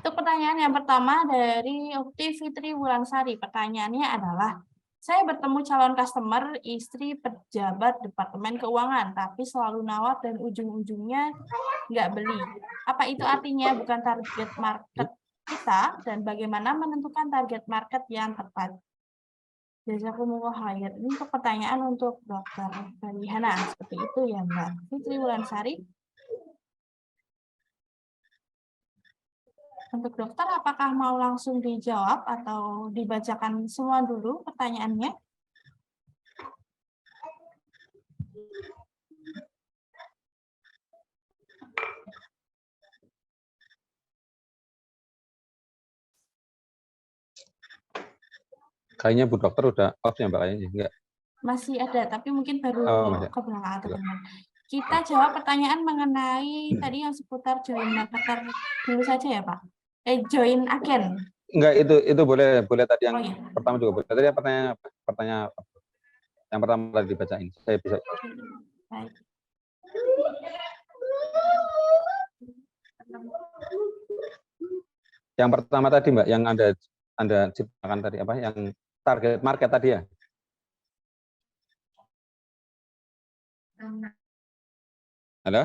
Untuk pertanyaan yang pertama dari Ukti Fitri Wulansari. Pertanyaannya adalah, saya bertemu calon customer, istri pejabat Departemen Keuangan, tapi selalu nawar dan ujung-ujungnya nggak beli. Apa itu artinya bukan target market kita, dan bagaimana menentukan target market yang tepat? Jazakumullah khair. Ini untuk pertanyaan untuk Dokter Farihana. Seperti itu ya Mbak Fitri Wulansari. Untuk dokter, apakah mau langsung dijawab atau dibacakan semua dulu pertanyaannya? Kayaknya Bu Dokter udah off ya Mbak kayaknya, enggak? Masih ada, tapi mungkin baru ke belakang atau teman. Kita Oke. jawab pertanyaan mengenai tadi yang seputar join marketer dulu saja ya Pak? Join agen. Enggak, itu boleh tadi yang iya. pertama juga boleh. Tadi pertanyaan apa? Yang pertama tadi dibacain. Saya bisa. Baik. Yang pertama tadi Mbak, yang Anda ciptakan tadi apa? Yang target market tadi ya? Halo?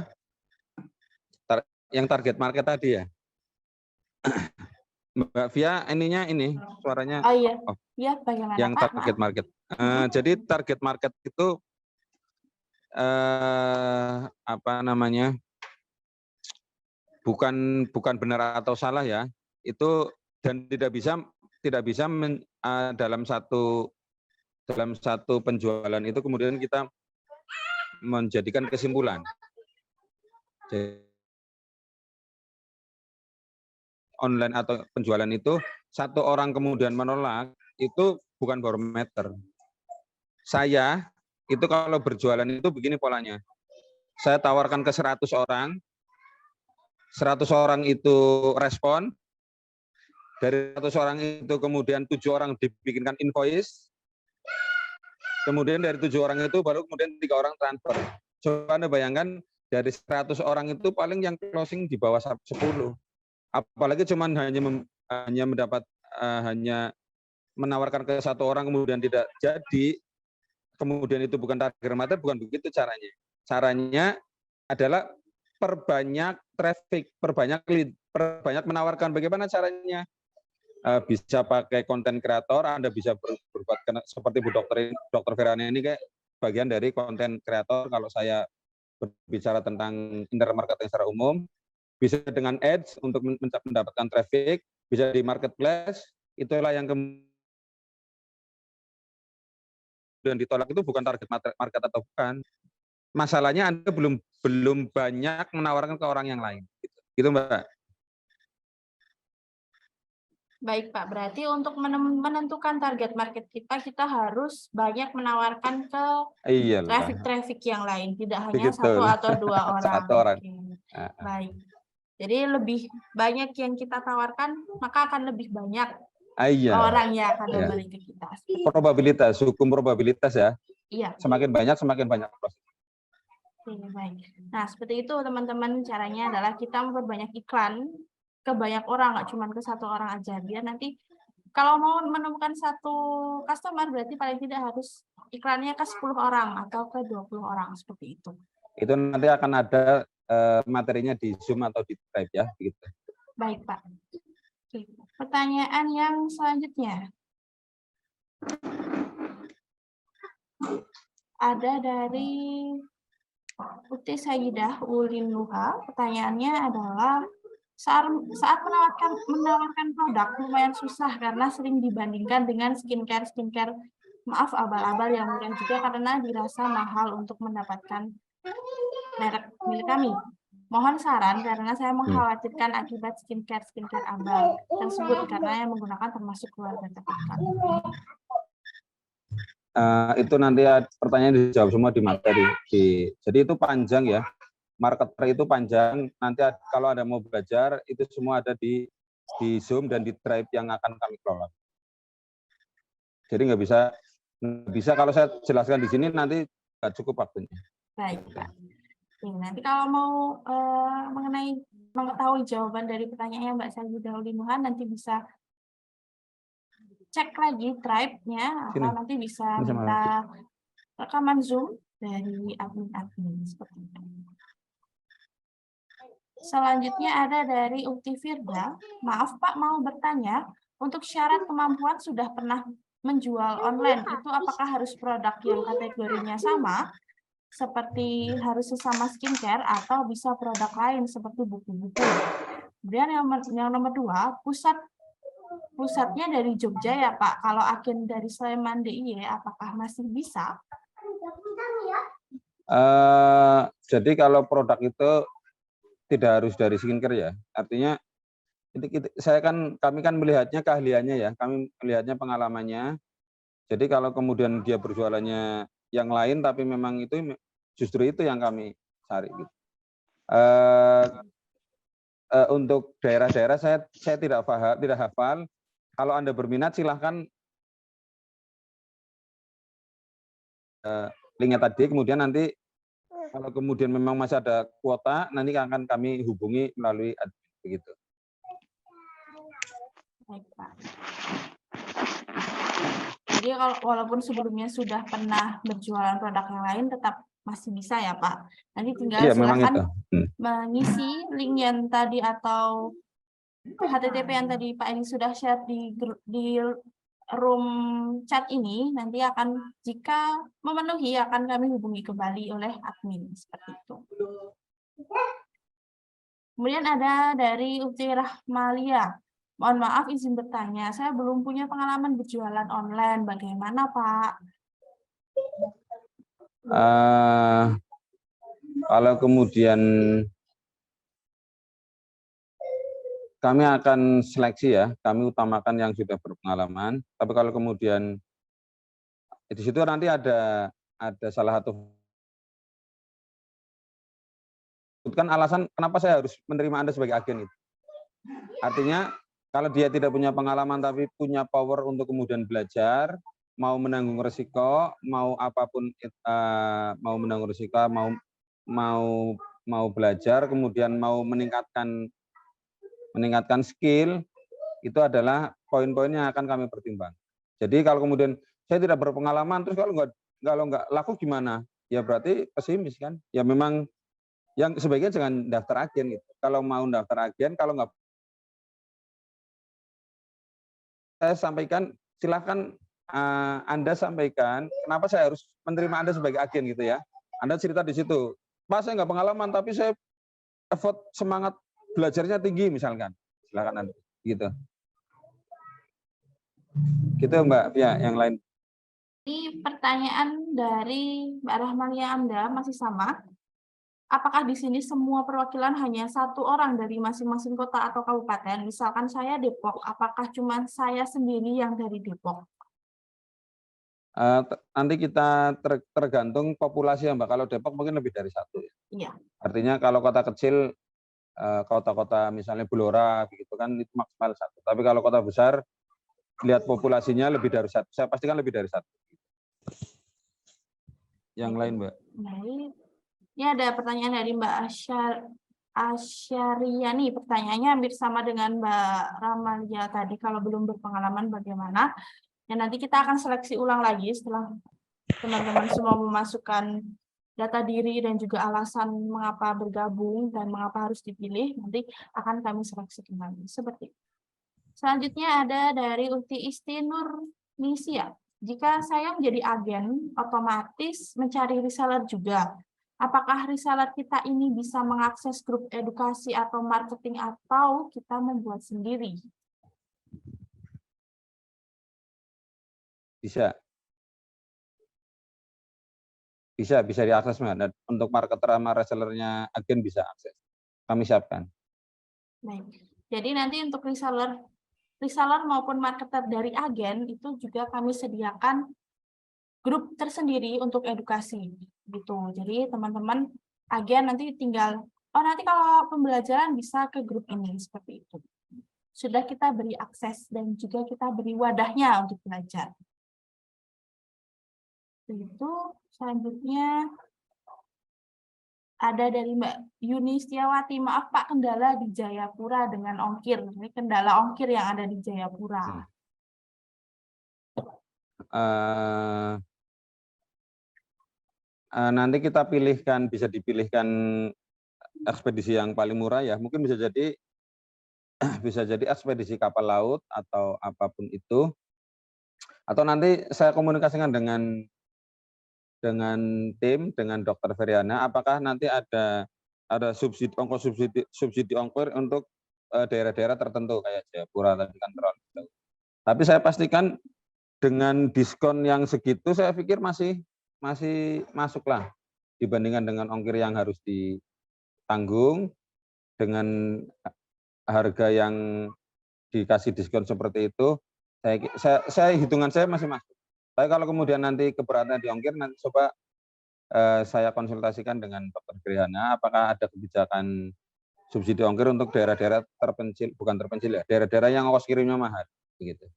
Yang target market tadi ya? Mbak Via, ini suaranya. Oh iya. Iya, bagaimana yang Pak? target market. Jadi target market itu apa namanya? Bukan benar atau salah ya. Itu dan tidak bisa dalam satu penjualan itu kemudian kita menjadikan kesimpulan. Jadi, online atau penjualan itu satu orang kemudian menolak itu bukan barometer. Saya itu kalau berjualan itu begini polanya. Saya tawarkan ke 100 orang, 100 orang itu respon, dari 100 orang itu kemudian 7 orang dibikinkan invoice, kemudian dari 7 orang itu baru kemudian 3 orang transfer. Coba Anda bayangkan dari 100 orang itu paling yang closing di bawah 10. Apalagi cuman hanya mendapat hanya menawarkan ke satu orang kemudian tidak jadi, kemudian itu bukan target market, bukan begitu caranya. Caranya adalah perbanyak traffic, perbanyak lead, perbanyak menawarkan. Bagaimana caranya? Bisa pakai konten kreator, Anda bisa berbuat seperti Bu Dokter Verana ini kayak bagian dari konten kreator. Kalau saya berbicara tentang internet marketing secara umum, bisa dengan ads untuk mendapatkan traffic, bisa di marketplace, itulah yang kemudian ditolak itu bukan target market atau bukan. Masalahnya Anda belum banyak menawarkan ke orang yang lain. Gitu Mbak. Baik Pak, berarti untuk menentukan target market kita harus banyak menawarkan ke traffic yang lain, tidak hanya satu atau dua orang. Satu orang. Baik. Jadi lebih banyak yang kita tawarkan, maka akan lebih banyak orang yang akan kembali ke kita. Probabilitas, hukum probabilitas ya. Iya. Semakin banyak proses. Baik. Nah, seperti itu teman-teman, caranya adalah kita memperbanyak iklan ke banyak orang, nggak cuma ke satu orang aja. Biar nanti kalau mau menemukan satu customer, berarti paling tidak harus iklannya ke 10 orang atau ke 20 orang, seperti itu. Itu nanti akan ada materinya di Zoom atau di Skype ya. Begitu. Baik Pak. Oke. Pertanyaan yang selanjutnya. Ada dari Putri Sayyidah Ulin Nuha. Pertanyaannya adalah, saat menawarkan produk lumayan susah karena sering dibandingkan dengan skincare maaf abal-abal yang murah juga karena dirasa mahal untuk mendapatkan merek milik kami. Mohon saran karena saya mengkhawatirkan akibat skincare abal tersebut karena yang menggunakan termasuk keluarga terdekat. Itu nanti pertanyaan dijawab semua di materi. Jadi itu panjang ya. Marketer itu panjang. Nanti kalau Anda mau belajar, itu semua ada di Zoom dan di Drive yang akan kami kelola. Jadi nggak bisa kalau saya jelaskan di sini nanti nggak cukup waktunya. Baik Pak. Nanti kalau mau mengenai mengetahui jawaban dari pertanyaannya Mbak Sayidah Ulinuha, nanti bisa cek lagi Drive-nya atau nanti bisa minta rekaman Zoom dari admin-admin seperti itu. Selanjutnya ada dari Ukti Firda. Maaf Pak, mau bertanya, untuk syarat kemampuan sudah pernah menjual online, itu apakah harus produk yang kategorinya sama, seperti harus sesama skincare, atau bisa produk lain seperti buku-buku? Kemudian yang nomor 2, pusatnya dari Jogja ya Pak, kalau agen dari Sleman DIY, apakah masih bisa? Jadi kalau produk itu tidak harus dari skincare ya. Artinya kami kan melihatnya keahliannya ya, kami melihatnya pengalamannya. Jadi kalau kemudian dia berjualannya yang lain, tapi memang itu justru itu yang kami cari. Gitu. Untuk daerah-daerah saya tidak hafal. Kalau Anda berminat silahkan linknya tadi, kemudian nanti kalau kemudian memang masih ada kuota, nanti akan kami hubungi melalui admin begitu. Baik, Pak. Jadi walaupun sebelumnya sudah pernah berjualan produk yang lain, tetap masih bisa ya Pak. Nanti tinggal silakan mengisi link yang tadi atau HTTP yang tadi Pak Edi sudah share di room chat ini, nanti akan jika memenuhi akan kami hubungi kembali oleh admin seperti itu. Kemudian ada dari Ukti Rahmalia. Mohon maaf izin bertanya, saya belum punya pengalaman berjualan online, bagaimana Pak? Kalau kemudian kami akan seleksi ya, kami utamakan yang sudah berpengalaman. Tapi kalau kemudian di situ nanti ada salah satu kan alasan kenapa saya harus menerima Anda sebagai agen itu. Artinya kalau dia tidak punya pengalaman tapi punya power untuk kemudian belajar, mau menanggung risiko, mau apapun, mau menanggung risiko, mau belajar, kemudian mau meningkatkan skill, itu adalah poin-poin yang akan kami pertimbang. Jadi kalau kemudian saya tidak berpengalaman, terus kalau nggak laku gimana? Ya berarti pesimis kan? Ya memang yang sebaiknya jangan daftar agen gitu. Kalau mau daftar agen, kalau nggak, saya sampaikan silahkan Anda sampaikan kenapa saya harus menerima Anda sebagai agen gitu ya. Anda cerita di situ, Pak saya nggak pengalaman tapi saya effort semangat belajarnya tinggi misalkan, silakan Anda gitu. Gitu Mbak, ya yang lain. Ini pertanyaan dari Mbak Rahmalia Anda masih sama. Apakah di sini semua perwakilan hanya satu orang dari masing-masing kota atau kabupaten? Misalkan saya Depok, apakah cuma saya sendiri yang dari Depok? Nanti kita tergantung populasi ya Mbak. Kalau Depok mungkin lebih dari satu. Iya. Artinya kalau kota kecil, kota-kota misalnya Blora gitu kan itu maksimal satu. Tapi kalau kota besar, lihat populasinya lebih dari satu. Saya pastikan lebih dari satu. Yang lain Mbak. Baik. Ini ada pertanyaan dari Mbak Asyariani. Pertanyaannya hampir sama dengan Mbak Ramalia tadi. Kalau belum berpengalaman bagaimana? Dan nanti kita akan seleksi ulang lagi setelah teman-teman semua memasukkan data diri dan juga alasan mengapa bergabung dan mengapa harus dipilih. Nanti akan kami seleksi kembali. Seperti itu. Selanjutnya ada dari Ukti Isti Nur Nisia. Jika saya menjadi agen, otomatis mencari reseller juga. Apakah reseller kita ini bisa mengakses grup edukasi atau marketing atau kita membuat sendiri? Bisa diakses Mbak. Untuk marketer sama resellernya agen bisa akses. Kami siapkan. Baik. Jadi nanti untuk reseller maupun marketer dari agen itu juga kami sediakan grup tersendiri untuk edukasi gitu. Jadi teman-teman agen nanti tinggal nanti kalau pembelajaran bisa ke grup ini seperti itu. Sudah kita beri akses dan juga kita beri wadahnya untuk belajar. Itu selanjutnya Ada dari Mbak Yuni Setiawati, maaf Pak, kendala di Jayapura dengan ongkir. Ini kendala ongkir yang ada di Jayapura. Nanti kita pilihkan, bisa dipilihkan ekspedisi yang paling murah ya. Mungkin bisa jadi ekspedisi kapal laut atau apapun itu. Atau nanti saya komunikasikan dengan tim, dengan Dokter Feriana, apakah nanti ada subsidi ongkir untuk daerah-daerah tertentu kayak Jayapura tadi kan terlalu. Tapi saya pastikan dengan diskon yang segitu saya pikir masih masuklah dibandingkan dengan ongkir yang harus ditanggung. Dengan harga yang dikasih diskon seperti itu, saya hitungan saya masih masuk. Tapi kalau kemudian nanti keberatan di ongkir, nanti coba saya konsultasikan dengan Dr. Grihana, apakah ada kebijakan subsidi ongkir untuk daerah-daerah terpencil, bukan terpencil ya, daerah-daerah yang ongkos kirimnya mahal, begitu.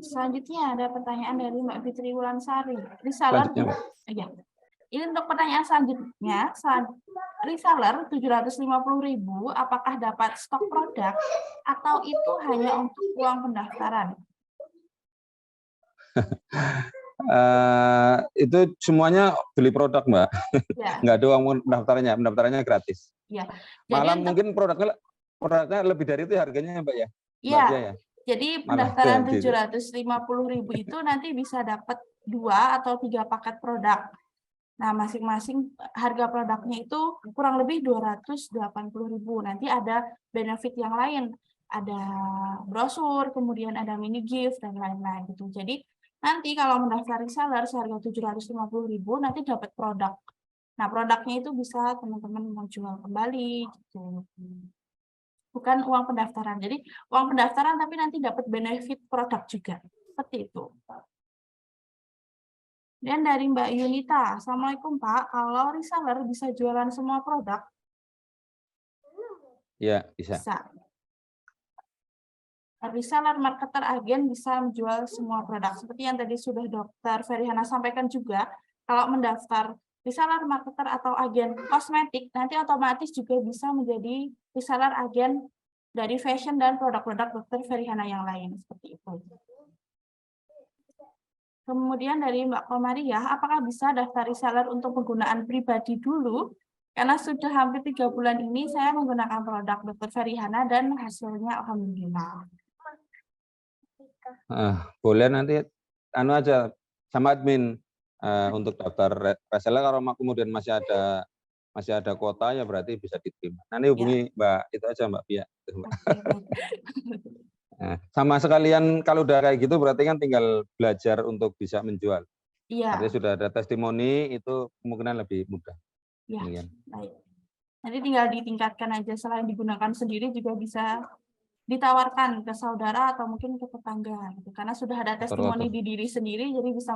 Selanjutnya ada pertanyaan dari Mbak Fitri Wulansari. Reseller, ya. Ini untuk pertanyaan selanjutnya, reseller 750.000, apakah dapat stok produk atau itu hanya untuk uang pendaftaran? Itu semuanya beli produk, Mbak. Ya. Nggak ada uang pendaftarannya gratis. Ya. Malah mungkin produknya lebih dari itu harganya, Mbak ya? Iya. Ya. Jadi pendaftaran 750.000 itu nanti bisa dapat 2 atau 3 paket produk. Nah, masing-masing harga produknya itu kurang lebih 280.000. Nanti ada benefit yang lain, ada brosur, kemudian ada mini gift dan lain-lain gitu. Jadi nanti kalau mendaftar reseller seharga 750.000 nanti dapat produk. Nah, produknya itu bisa teman-teman mau jual kembali gitu. Bukan uang pendaftaran. Jadi uang pendaftaran tapi nanti dapat benefit produk juga. Seperti itu. Dan dari Mbak Yunita, Assalamualaikum Pak, kalau reseller bisa jualan semua produk? Iya, bisa. Reseller, marketer, agen bisa menjual semua produk. Seperti yang tadi sudah Dr. Ferihana sampaikan juga, kalau mendaftar reseller, marketer, atau agen kosmetik, nanti otomatis juga bisa menjadi reseller, agen dari fashion dan produk-produk Dr. Ferihana yang lain. Seperti itu. Kemudian dari Mbak Komariah, apakah bisa daftar reseller untuk penggunaan pribadi dulu? Karena sudah hampir 3 bulan ini saya menggunakan produk Dr. Ferihana dan hasilnya alhamdulillah. Boleh nanti aja sama admin untuk daftar reseller. Kalau kemudian masih ada kuota ya berarti bisa diterima. Nanti hubungi Mbak itu aja Mbak Pia. Nah, sama sekalian kalau udah kayak gitu berarti kan tinggal belajar untuk bisa menjual. Iya. Artinya sudah ada testimoni, itu kemungkinan lebih mudah. Iya. Baik. Nanti tinggal ditingkatkan aja, selain digunakan sendiri juga bisa ditawarkan ke saudara atau mungkin ke tetangga gitu. Karena sudah ada testimoni di diri sendiri, jadi bisa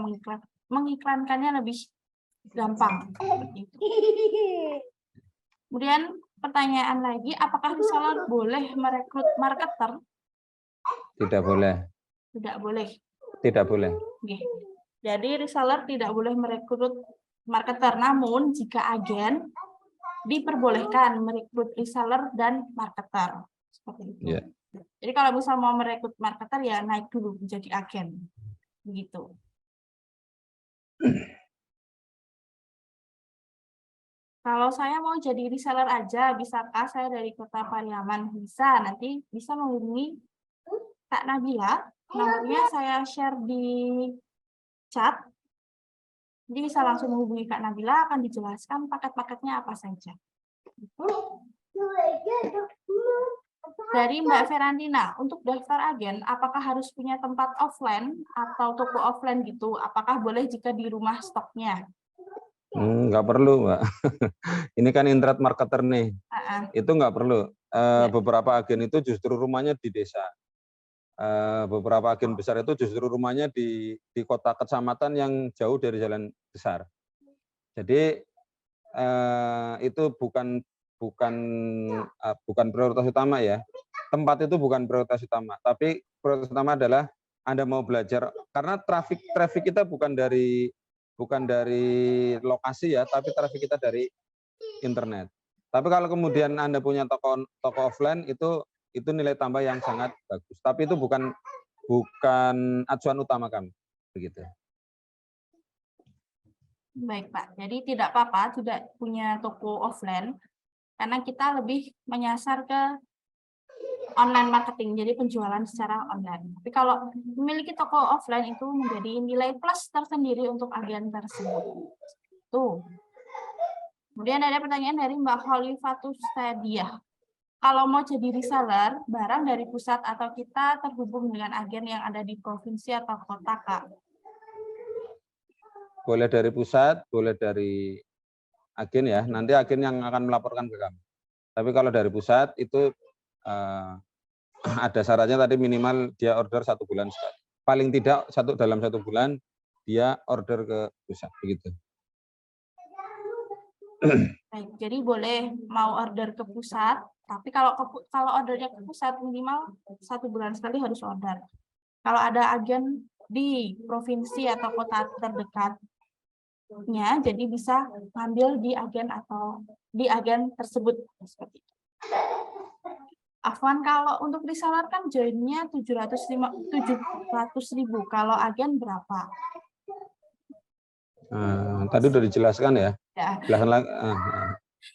mengiklankannya lebih gampang. Kemudian pertanyaan lagi, apakah reseller boleh merekrut marketer? Tidak boleh. Tidak boleh. Tidak boleh. Oke. Jadi reseller tidak boleh merekrut marketer, namun jika agen diperbolehkan merekrut reseller dan marketer. Seperti itu. Yeah. Jadi kalau misal mau merekrut marketer ya naik dulu menjadi agen. Begitu. Kalau saya mau jadi reseller aja, bisakah saya dari Kota Pariaman? Bisa, nanti bisa menghubungi Kak Nabila, nomornya saya share di chat. Jadi bisa langsung menghubungi Kak Nabila, akan dijelaskan paket-paketnya apa saja. Dari Mbak Ferantina, untuk daftar agen, apakah harus punya tempat offline atau toko offline gitu? Apakah boleh jika di rumah stoknya? Nggak perlu, Mbak. Ini kan internet marketer nih. Itu nggak perlu. Beberapa agen itu justru rumahnya di desa. Beberapa agen besar itu justru rumahnya di kota kecamatan yang jauh dari jalan besar. Jadi itu bukan prioritas utama ya. Tempat itu bukan prioritas utama, tapi prioritas utama adalah Anda mau belajar, karena traffic kita bukan dari lokasi ya, tapi traffic kita dari internet. Tapi kalau kemudian Anda punya toko offline, itu nilai tambah yang sangat bagus. Tapi itu bukan acuan utama kami, begitu. Baik, Pak. Jadi tidak apa-apa tidak punya toko offline, karena kita lebih menyasar ke online marketing, jadi penjualan secara online. Tapi kalau memiliki toko offline itu menjadi nilai plus tersendiri untuk agen tersebut. Tuh. Kemudian ada pertanyaan dari Mbak Khalifatus Tadiah. Kalau mau jadi reseller, barang dari pusat atau kita terhubung dengan agen yang ada di provinsi atau kota, Kak? Boleh dari pusat, boleh dari agen ya. Nanti agen yang akan melaporkan ke kami. Tapi kalau dari pusat itu ada syaratnya tadi, minimal dia order 1 bulan sekali. Paling tidak dalam 1 bulan dia order ke pusat, begitu. Baik, jadi boleh mau order ke pusat, tapi kalau ordernya ke pusat minimal 1 bulan sekali harus order. Kalau ada agen di provinsi atau kota terdekatnya, jadi bisa ambil di agen tersebut seperti itu. Afwan, kalau untuk reseller kan joinnya 700.000, kalau agen berapa? Tadi udah dijelaskan ya. Ya.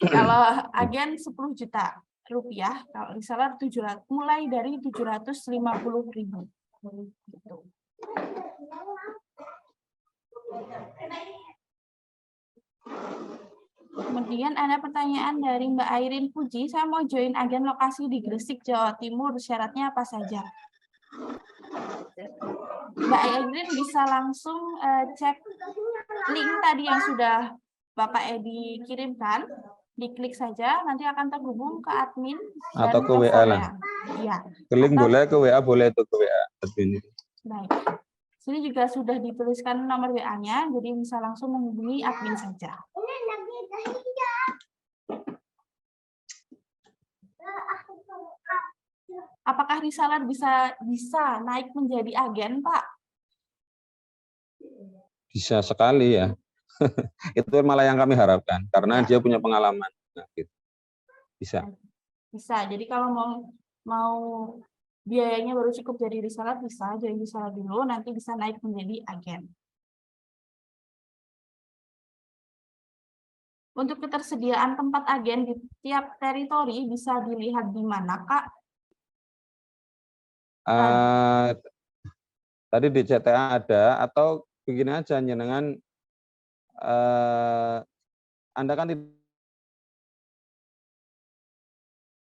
Kalau agen 10 juta rupiah, kalau reseller mulai dari 750.000. Gitu. Kemudian ada pertanyaan dari Mbak Airin Puji, saya mau join agen lokasi di Gresik, Jawa Timur, syaratnya apa saja? Mbak Airin bisa langsung cek link tadi yang sudah Bapak Edi kirimkan, diklik saja, nanti akan terhubung ke admin atau ke WA lah. Ya. Ke link boleh, ke WA boleh, itu ke WA admin. Baik. Sini juga sudah dituliskan nomor WA-nya, jadi bisa langsung menghubungi admin saja. Apakah reseller bisa naik menjadi agen, Pak? Bisa sekali ya. Itu malah yang kami harapkan, karena dia punya pengalaman. Nah, gitu. Bisa. Bisa. Jadi kalau mau biayanya baru cukup jadi reseller, bisa jadi reseller dulu, nanti bisa naik menjadi agen. Untuk ketersediaan tempat agen di tiap teritori bisa dilihat di mana, Kak? Tadi di CTA ada, atau begini aja, jenengan Anda kan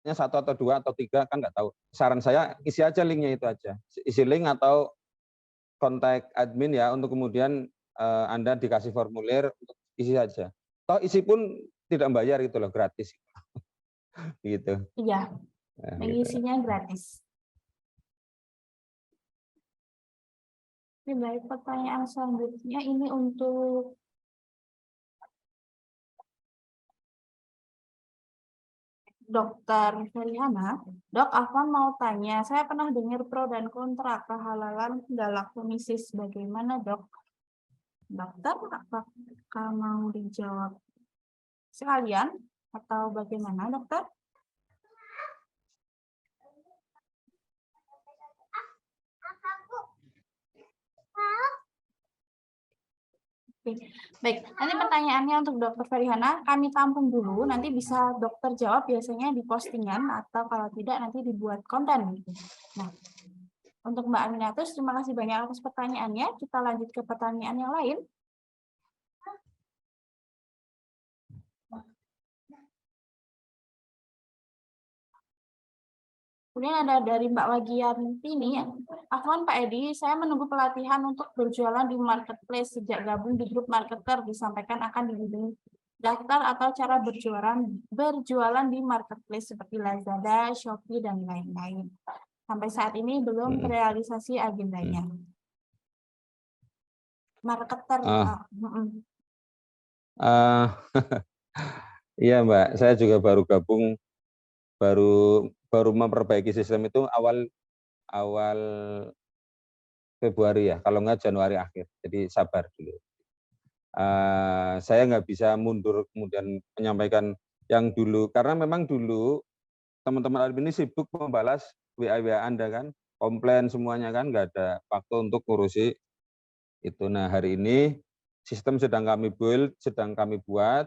satu atau 2 atau 3 kan nggak tahu. Saran saya isi aja linknya itu aja, isi link atau kontak admin ya, untuk kemudian Anda dikasih formulir untuk isi saja. Toh isi pun tidak bayar gitu loh, gratis. Gitu. Iya, mengisinya gratis. Oke, baik, pertanyaan selanjutnya ini untuk Dokter Ferihana. Dok, Afwan mau tanya, saya pernah dengar pro dan kontra kehalalan galaktomisis. Bagaimana, Dok? Dokter, apakah mau dijawab sekalian atau bagaimana, Dokter? Baik, nanti pertanyaannya untuk Dokter Ferihana kami tampung dulu, nanti bisa dokter jawab biasanya di postingan, atau kalau tidak nanti dibuat konten. Nah, untuk Mbak Aminatus, terima kasih banyak atas pertanyaannya. Kita lanjut ke pertanyaan yang lain. Kemudian ada dari Mbak Wagianti ini, Afwan Pak Edi, saya menunggu pelatihan untuk berjualan di marketplace sejak gabung di grup marketer, disampaikan akan dibimbing daftar atau cara berjualan di marketplace seperti Lazada, Shopee, dan lain-lain. Sampai saat ini belum terrealisasi agendanya. Marketer. Iya Mbak, saya juga baru gabung, baru memperbaiki sistem itu awal Februari ya, kalau nggak Januari akhir. Jadi sabar dulu. Saya nggak bisa mundur kemudian menyampaikan yang dulu, karena memang dulu teman-teman admin ini sibuk membalas WA Anda kan, komplain semuanya kan, nggak ada waktu untuk ngurusi itu. Nah, hari ini sistem sedang kami build, sedang kami buat,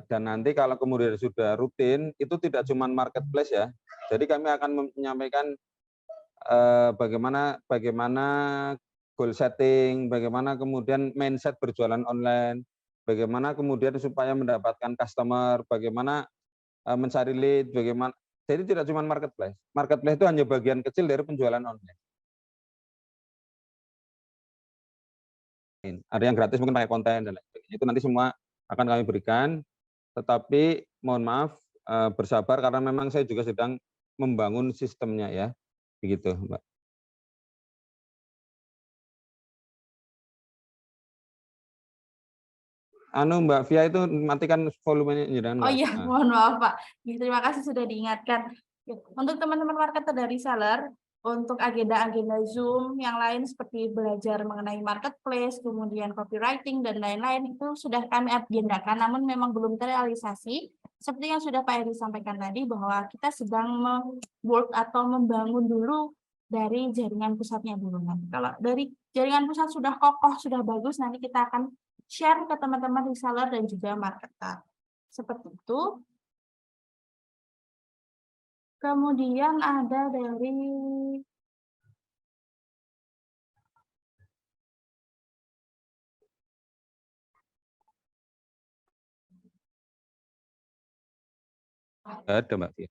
dan nanti kalau kemudian sudah rutin, itu tidak cuma marketplace ya. Jadi kami akan menyampaikan bagaimana goal setting, bagaimana kemudian mindset berjualan online, bagaimana kemudian supaya mendapatkan customer, bagaimana mencari lead, bagaimana. Jadi tidak cuma marketplace. Marketplace itu hanya bagian kecil dari penjualan online. Ada yang gratis mungkin pakai konten dan lain sebagainya. Itu nanti semua akan kami berikan, tetapi mohon maaf bersabar karena memang saya juga sedang membangun sistemnya ya. Begitu, Mbak. Mbak Via itu matikan volumenya jangan. Oh iya, mohon maaf Pak. Terima kasih sudah diingatkan. Untuk teman-teman marketer dari seller, untuk agenda-agenda Zoom yang lain seperti belajar mengenai marketplace, kemudian copywriting, dan lain-lain, itu sudah kami agendakan, namun memang belum terrealisasi. Seperti yang sudah Pak Eri sampaikan tadi, bahwa kita sedang membuat atau membangun dulu dari jaringan pusatnya dulu. Kalau dari jaringan pusat sudah kokoh, sudah bagus, nanti kita akan share ke teman-teman reseller dan juga marketer. Seperti itu. Kemudian ada dari Ada Mbak Via.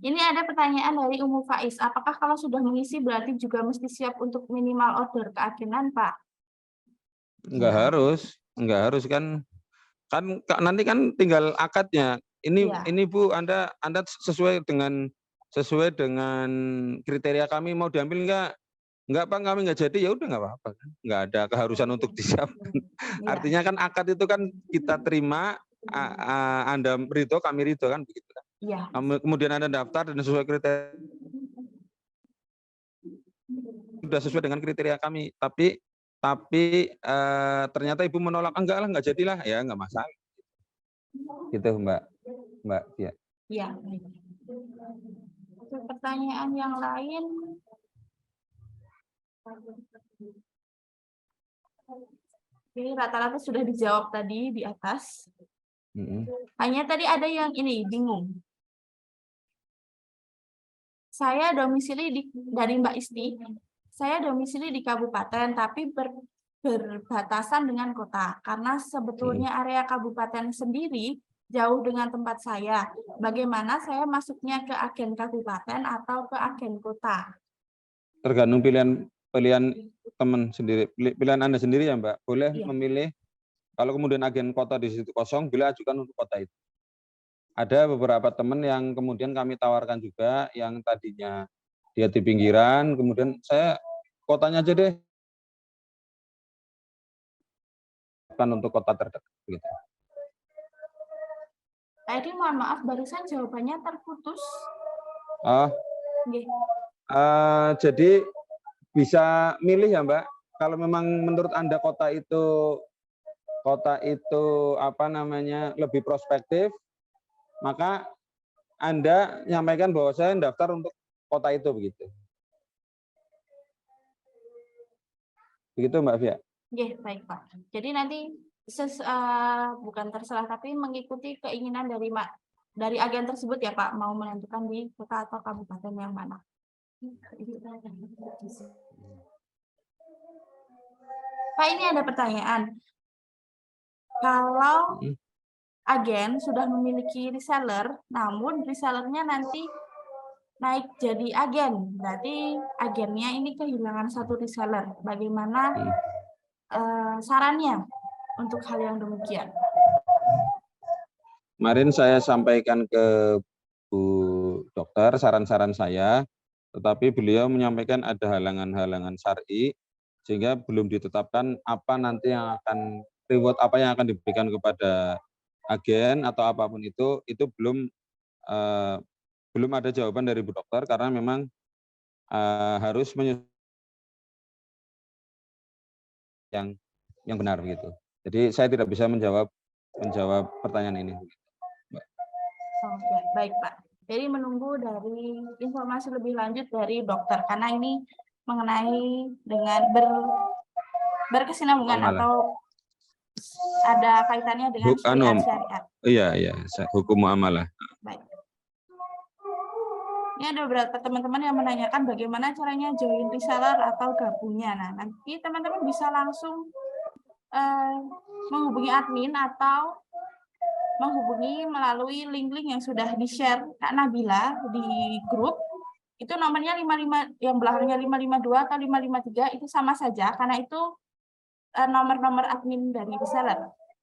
Ini ada pertanyaan dari Umu Faiz. Apakah kalau sudah mengisi berarti juga mesti siap untuk minimal order ke agenan, Pak? Enggak harus kan nanti kan tinggal akadnya. Ini Bu, Anda sesuai dengan kriteria kami mau diambil enggak Pak, kami enggak jadi, ya udah enggak apa-apa kan. Enggak ada keharusan untuk disiapkan. Artinya kan akad itu kan kita terima, Anda ridho, kami ridho kan begitu kan. Iya. Kemudian Anda daftar dan sesuai kriteria, sudah sesuai dengan kriteria kami, tapi ternyata Ibu menolak, enggak lah, enggak jadilah, ya enggak masalah. Gitu Mbak ya. Iya. Pertanyaan yang lain. Ini rata-rata sudah dijawab tadi di atas. Hanya tadi ada yang ini bingung. Saya domisili dari Mbak Isti. Saya domisili di kabupaten tapi berbatasan dengan kota. Karena sebetulnya area kabupaten sendiri jauh dengan tempat saya. Bagaimana saya masuknya ke agen kabupaten atau ke agen kota? Tergantung pilihan teman sendiri, pilihan Anda sendiri ya Mbak. Boleh memilih, kalau kemudian agen kota di situ kosong, bila ajukan untuk kota itu. Ada beberapa teman yang kemudian kami tawarkan juga, yang tadinya dia di pinggiran, kemudian saya kotanya aja deh, kan untuk kota terdekat. Gitu. Tadi mohon maaf, barusan jawabannya terputus. Jadi bisa milih ya Mbak. Kalau memang menurut Anda kota itu lebih prospektif, maka Anda nyampaikan bahwa saya daftar untuk kota itu begitu. Begitu Mbak Via. Baik Pak. Jadi nanti bukan terserah tapi mengikuti keinginan dari agen tersebut ya Pak, mau menentukan di kota atau kabupaten yang mana. Pak, ini ada pertanyaan. Kalau agen sudah memiliki reseller, namun resellernya nanti naik jadi agen, berarti agennya ini kehilangan satu reseller. Bagaimana sarannya untuk hal yang demikian? Kemarin saya sampaikan ke Bu Dokter saran-saran saya, tetapi beliau menyampaikan ada halangan-halangan syar'i, sehingga belum ditetapkan apa nanti yang akan reward apa yang akan diberikan kepada agen atau apapun itu belum ada jawaban dari Bu Dokter karena memang harus yang benar begitu. Jadi saya tidak bisa menjawab pertanyaan ini. Oke, baik Pak. Jadi menunggu dari informasi lebih lanjut dari dokter karena ini mengenai dengan berkesinambungan Muamalah. atau ada kaitannya dengan syariat. Iya, hukum muamalah. Baik. Ini ada beberapa teman-teman yang menanyakan bagaimana caranya join reseller atau gabungnya. Nah, nanti teman-teman bisa langsung menghubungi admin atau menghubungi melalui link-link yang sudah di-share Kak Nabila di grup. Itu nomornya 55 yang belakangnya 552 atau 553 itu sama saja karena itu nomor-nomor admin dari reseller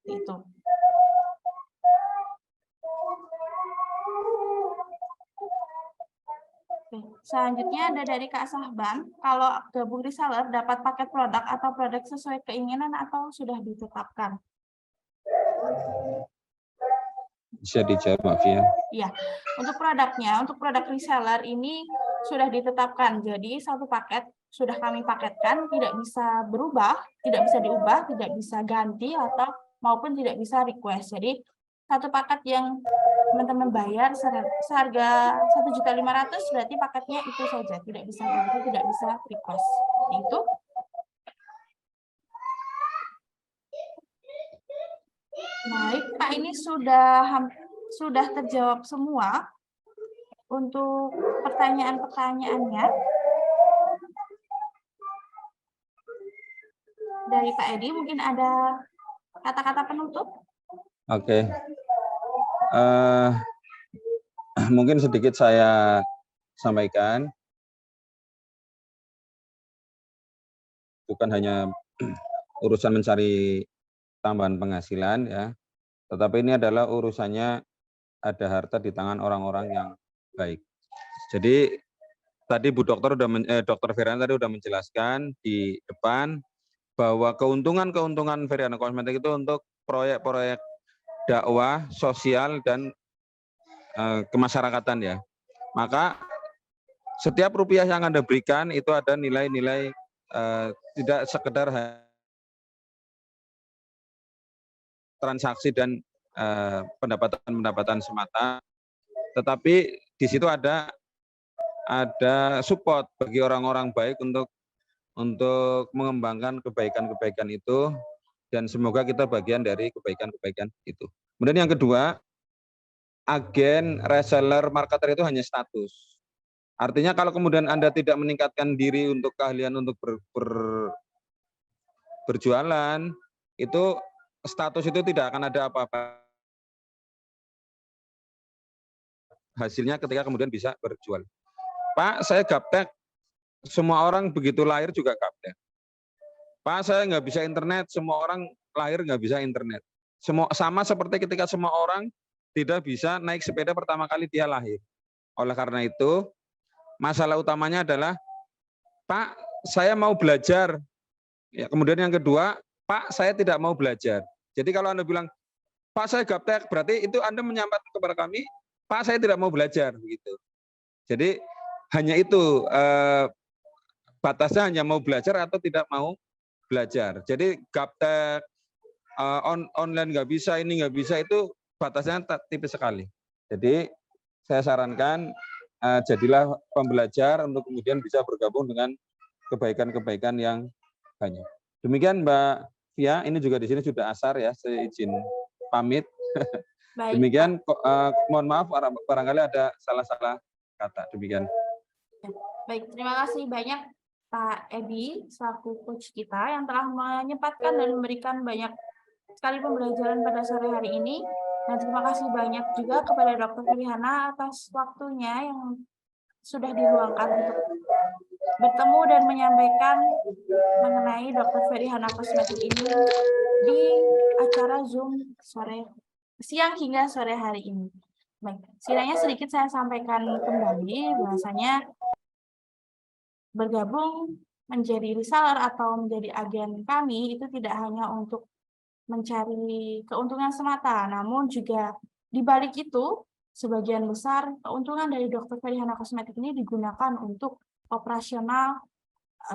itu. Oke, selanjutnya ada dari Kak Sahban, kalau gabung reseller dapat paket produk atau produk sesuai keinginan atau sudah ditetapkan? Bisa dijawab, Mbak Fia? Iya, untuk produknya, untuk produk reseller ini sudah ditetapkan. Jadi satu paket sudah kami paketkan, tidak bisa berubah, tidak bisa diubah, tidak bisa ganti atau maupun tidak bisa request. Jadi satu paket yang teman-teman bayar seharga 1.500.000 berarti paketnya itu saja, tidak bisa ganti, tidak bisa request. Seperti itu. Baik, Pak, ini sudah terjawab semua untuk pertanyaan-pertanyaannya. Dari Pak Edi, mungkin ada kata-kata penutup? Oke. Mungkin sedikit saya sampaikan. Bukan hanya urusan mencari tambahan penghasilan ya, tetapi ini adalah urusannya ada harta di tangan orang-orang yang baik. Jadi tadi Bu Dokter Dokter Veriana tadi sudah menjelaskan di depan bahwa keuntungan Veriana Kosmetik itu untuk proyek-proyek dakwah sosial dan kemasyarakatan ya. Maka setiap rupiah yang Anda berikan itu ada nilai-nilai tidak sekedar transaksi dan pendapatan semata, tetapi di situ ada support bagi orang-orang baik untuk mengembangkan kebaikan-kebaikan itu, dan semoga kita bagian dari kebaikan-kebaikan itu. Kemudian yang kedua, agen, reseller, marketer itu hanya status. Artinya kalau kemudian Anda tidak meningkatkan diri untuk keahlian untuk berjualan, itu status itu tidak akan ada apa-apa hasilnya ketika kemudian bisa berjual. Pak, saya gaptek, semua orang begitu lahir juga gaptek. Pak, saya nggak bisa internet, semua orang lahir nggak bisa internet. Sama seperti ketika semua orang tidak bisa naik sepeda pertama kali dia lahir. Oleh karena itu, masalah utamanya adalah, Pak, saya mau belajar. Ya, kemudian yang kedua, Pak, saya tidak mau belajar. Jadi kalau Anda bilang, Pak, saya gaptek, berarti itu Anda menyampaikan kepada kami, Pak, saya tidak mau belajar, begitu. Jadi hanya itu, batasnya hanya mau belajar atau tidak mau belajar. Jadi gaptek, online nggak bisa, ini nggak bisa, itu batasnya tipis sekali. Jadi saya sarankan jadilah pembelajar untuk kemudian bisa bergabung dengan kebaikan-kebaikan yang banyak. Demikian Mbak Fia, ini juga di sini sudah asar ya, saya izin pamit. Baik, demikian, mohon maaf barangkali ada salah-salah kata. Demikian. Baik, terima kasih banyak Pak Edi selaku coach kita yang telah menyempatkan dan memberikan banyak sekali pembelajaran pada sore hari ini. Dan terima kasih banyak juga kepada Dr. Veriana atas waktunya yang sudah diluangkan untuk bertemu dan menyampaikan mengenai Dr. Veriana Kosmetik ini di acara Zoom siang hingga sore hari ini. Baik, setidaknya sedikit saya sampaikan kembali bahwasanya bergabung menjadi reseller atau menjadi agen kami itu tidak hanya untuk mencari keuntungan semata, namun juga di balik itu sebagian besar keuntungan dari Dr. Ferihana Kosmetik ini digunakan untuk operasional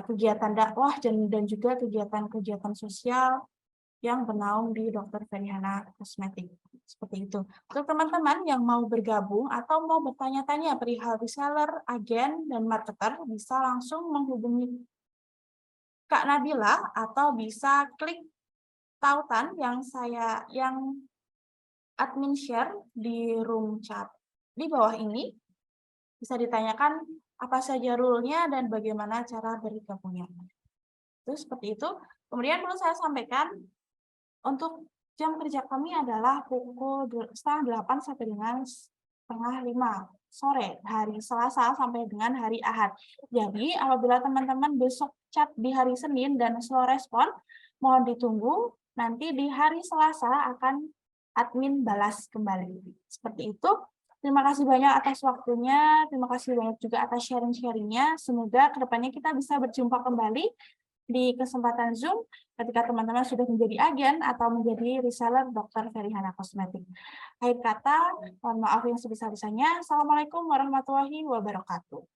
kegiatan dakwah dan juga kegiatan-kegiatan sosial yang bernaung di Dr. Ferihana Kosmetik. Seperti itu. Untuk teman-teman yang mau bergabung atau mau bertanya-tanya perihal reseller, agen, dan marketer, bisa langsung menghubungi Kak Nabila atau bisa klik tautan yang admin share di room chat di bawah ini. Bisa ditanyakan apa saja rule-nya dan bagaimana cara bergabungnya. Itu seperti itu. Kemudian perlu saya sampaikan, untuk jam kerja kami adalah pukul 7:30 sampai dengan 4:30 sore, hari Selasa sampai dengan hari Ahad. Jadi, apabila teman-teman besok chat di hari Senin dan slow respon, mohon ditunggu, nanti di hari Selasa akan admin balas kembali. Seperti itu. Terima kasih banyak atas waktunya, terima kasih banyak juga atas sharing-sharingnya. Semoga kedepannya kita bisa berjumpa kembali di kesempatan Zoom ketika teman-teman sudah menjadi agen atau menjadi reseller Dr. Ferihana Kosmetik. Akhir kata, mohon maaf yang sebesar-besarnya. Assalamualaikum warahmatullahi wabarakatuh.